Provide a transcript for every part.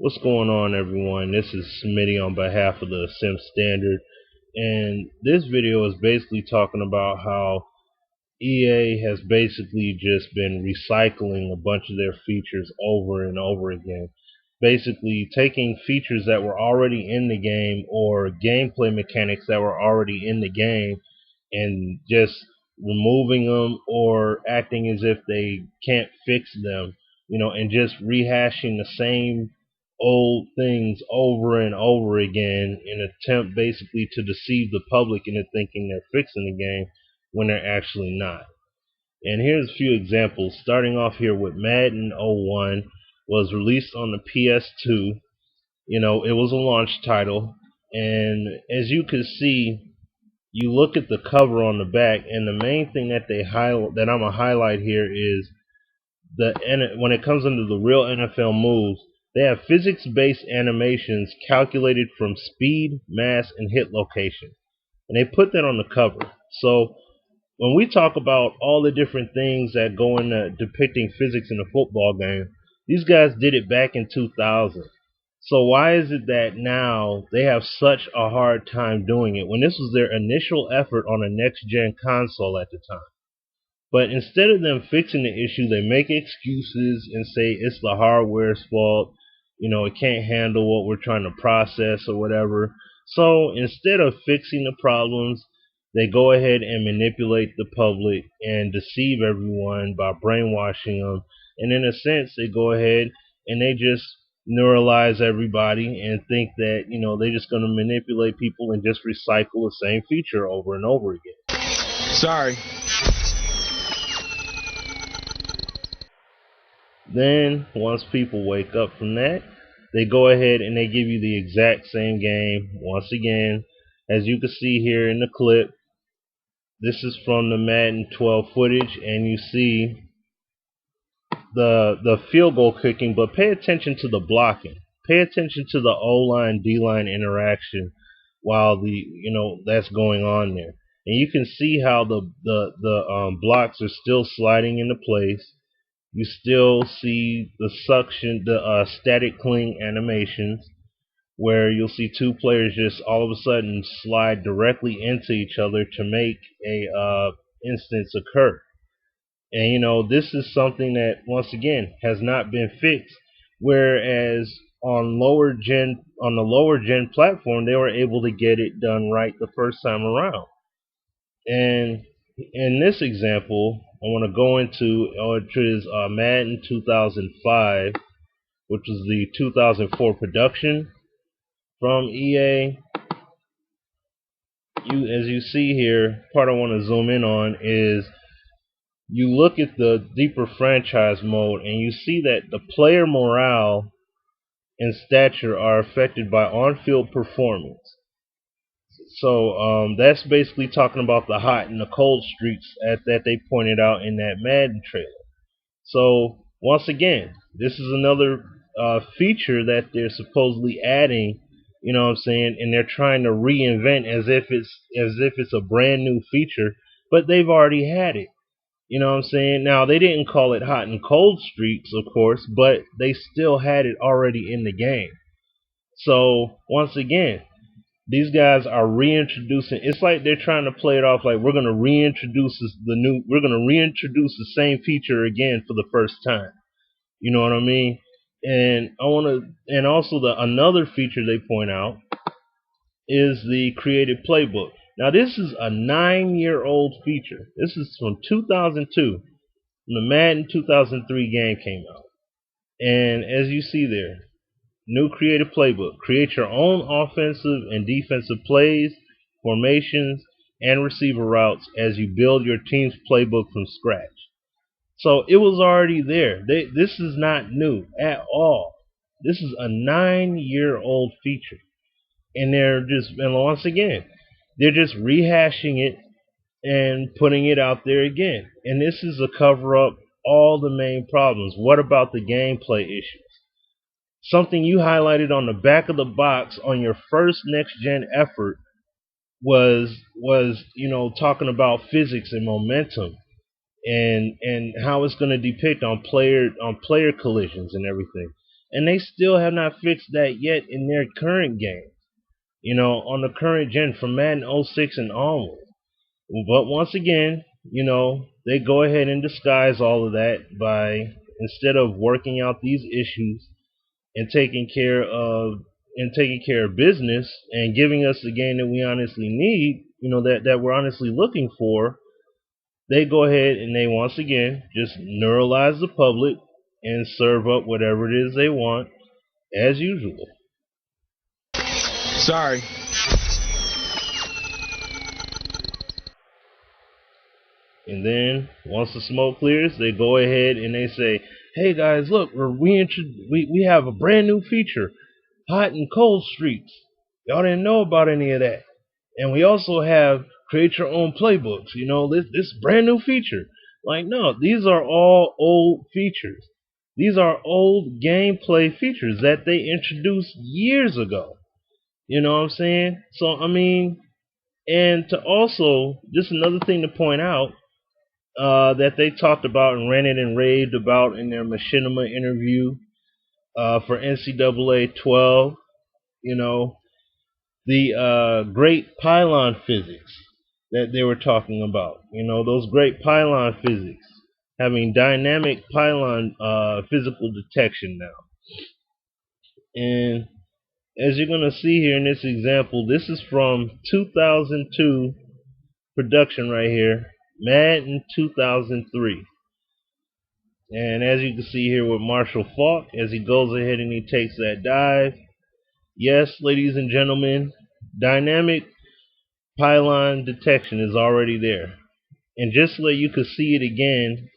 What's going on, everyone? This is Smitty on behalf of the TheSimStandard, and this video is basically talking about how EA has basically just been recycling a bunch of their features over and over again. Basically taking features that were already in the game or gameplay mechanics that were already in the game and just removing them or acting as if they can't fix them, and just rehashing the same old things over and over again in an attempt basically to deceive the public into thinking they're fixing the game when they're actually not. And here's a few examples, starting off here with Madden 01 was released on the PS2. It was a launch title, and as you can see, you look at the cover on the back, and the main thing that they highlight, that I'm gonna highlight here, is when it comes into the real NFL moves, they have physics-based animations calculated from speed, mass, and hit location, and they put that on the cover. So when we talk about all the different things that go into depicting physics in a football game, these guys did it back in 2000. So why is it that now they have such a hard time doing it when this was their initial effort on a next-gen console at the time? But instead of them fixing the issue, they make excuses and say it's the hardware's fault. It can't handle what we're trying to process or whatever. So instead of fixing the problems, they go ahead and manipulate the public and deceive everyone by brainwashing them. And in a sense, they go ahead and they just neuralize everybody and think that, they're just going to manipulate people and just recycle the same feature over and over again. Sorry. Then, once people wake up from that, they go ahead and they give you the exact same game once again. As you can see here in the clip, this is from the Madden 12 footage, and you see the field goal kicking, but pay attention to the blocking. Pay attention to the O-line, D-line interaction while that's going on there. And you can see how the blocks are still sliding into place. You still see the suction, the static cling animations, where you'll see two players just all of a sudden slide directly into each other to make a instance occur. And this is something that once again has not been fixed. Whereas on the lower gen platform, they were able to get it done right the first time around. And in this example, I want to go into which is Madden 2005, which was the 2004 production from EA. As you see here, part I want to zoom in on is you look at the deeper franchise mode and you see that the player morale and stature are affected by on-field performance. So that's basically talking about the hot and the cold streaks that they pointed out in that Madden trailer. So once again, this is another feature that they're supposedly adding, what I'm saying, and they're trying to reinvent as if it's a brand new feature, but they've already had it. What I'm saying? Now, they didn't call it hot and cold streaks, of course, but they still had it already in the game. So once again, these guys are reintroducing. It's like they're trying to play it off like we're going to reintroduce the same feature again for the first time. You know what I mean? And also another feature they point out is the creative playbook. Now this is a 9-year-old feature. This is from 2002. When the Madden 2003 game came out. And as you see there, new creative playbook. Create your own offensive and defensive plays, formations, and receiver routes as you build your team's playbook from scratch. So it was already there. This is not new at all. This is a 9-year-old feature. And once again, they're just rehashing it and putting it out there again. And this is a cover up all the main problems. What about the gameplay issues? Something you highlighted on the back of the box on your first next gen effort was talking about physics and momentum and how it's going to depict on player collisions and everything. and they still have not fixed that yet in their current game. On the current gen from Madden '06 and onward. But once again, they go ahead and disguise all of that by, instead of working out these issues and taking care of business and giving us the game that we honestly need, that we're honestly looking for, they go ahead and they once again just neuralize the public and serve up whatever it is they want as usual. Sorry. And then once the smoke clears, they go ahead and they say, "Hey guys, look, we have a brand new feature, hot and cold streaks. Y'all didn't know about any of that. And we also have create your own playbooks. This brand new feature." Like, no, these are all old features. These are old gameplay features that they introduced years ago. You know what I'm saying? So I mean, and to also, just another thing to point out, that they talked about and ranted and raved about in their machinima interview for NCAA 12, the great pylon physics that they were talking about. Those great pylon physics, having dynamic pylon physical detection now. And as you're going to see here in this example, this is from 2002 production right here, Madden 2003. And as you can see here with Marshall Faulk, as he goes ahead and he takes that dive, yes, ladies and gentlemen, dynamic pylon detection is already there. And just so that you could see it again,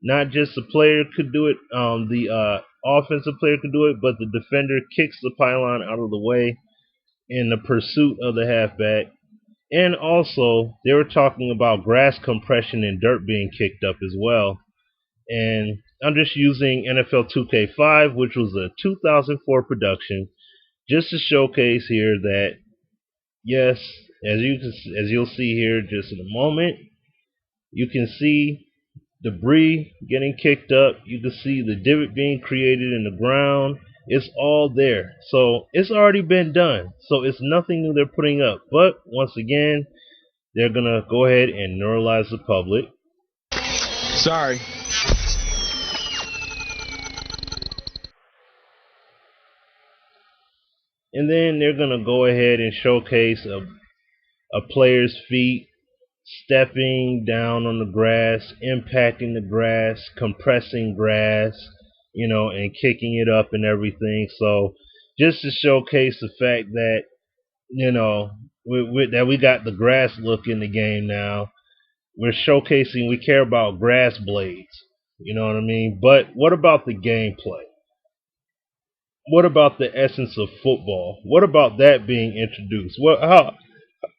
not just the player could do it, the offensive player could do it, but the defender kicks the pylon out of the way in the pursuit of the halfback. And also, they were talking about grass compression and dirt being kicked up as well. And I'm just using NFL 2K5, which was a 2004 production, just to showcase here that, yes, as you'll see here just in a moment, you can see debris getting kicked up. You can see the divot being created in the ground. It's all there. So it's already been done. So it's nothing new they're putting up. But once again, they're going to go ahead and neuralize the public. Sorry. And then they're going to go ahead and showcase a player's feet stepping down on the grass, impacting the grass, compressing grass, and kicking it up and everything. So just to showcase the fact that, that we got the grass look in the game now. We're showcasing we care about grass blades. You know what I mean? But what about the gameplay? What about the essence of football? What about that being introduced?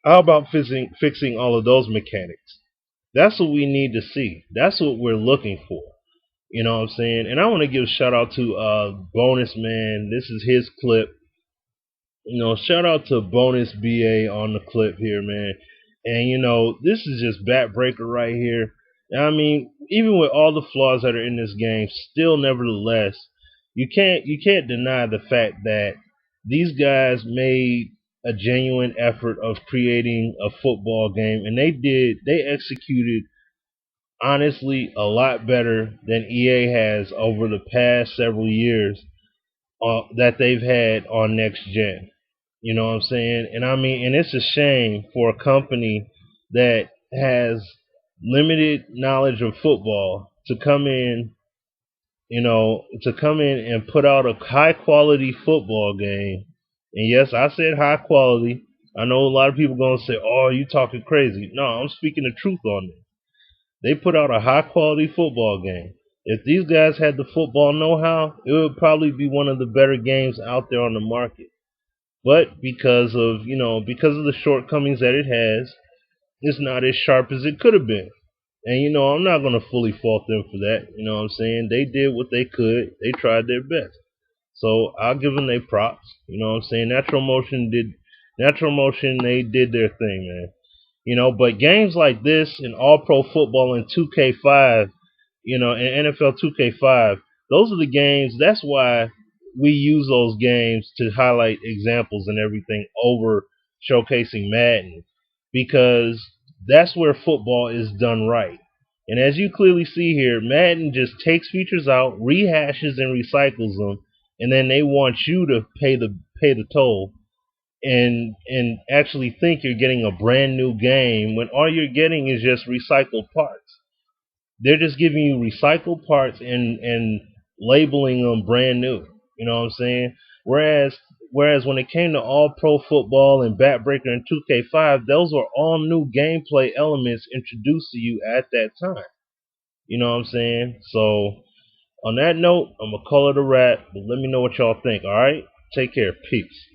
How about fixing all of those mechanics? That's what we need to see. That's what we're looking for. You know what I'm saying? And I want to give a shout out to Bonus Man. This is his clip. Shout out to Bonus BA on the clip here, man. And this is just backbreaker right here. I mean, even with all the flaws that are in this game, still nevertheless, you can't deny the fact that these guys made a genuine effort of creating a football game, and they executed honestly a lot better than EA has over the past several years that they've had on next gen. You know what I'm saying? And I mean, and it's a shame for a company that has limited knowledge of football to come in, and put out a high quality football game. And yes, I said high quality. I know a lot of people gonna say, "Oh, you talking crazy." No, I'm speaking the truth on this. They put out a high quality football game. If these guys had the football know-how, it would probably be one of the better games out there on the market. But because of the shortcomings that it has, it's not as sharp as it could have been. And I'm not gonna fully fault them for that. You know what I'm saying? They did what they could. They tried their best. So I'll give them their props. You know what I'm saying? Natural Motion, they did their thing, man. But games like this in All Pro Football and 2K5, and NFL 2K5, those are the games. That's why we use those games to highlight examples and everything over showcasing Madden, because that's where football is done right. And as you clearly see here, Madden just takes features out, rehashes and recycles them, and then they want you to pay the toll and actually think you're getting a brand new game when all you're getting is just recycled parts. They're just giving you recycled parts and labeling them brand new. You know what I'm saying? Whereas when it came to All Pro Football and Backbreaker and 2K5, those were all new gameplay elements introduced to you at that time. You know what I'm saying? So on that note, I'm gonna call it a wrap. But let me know what y'all think. All right? Take care. Peace.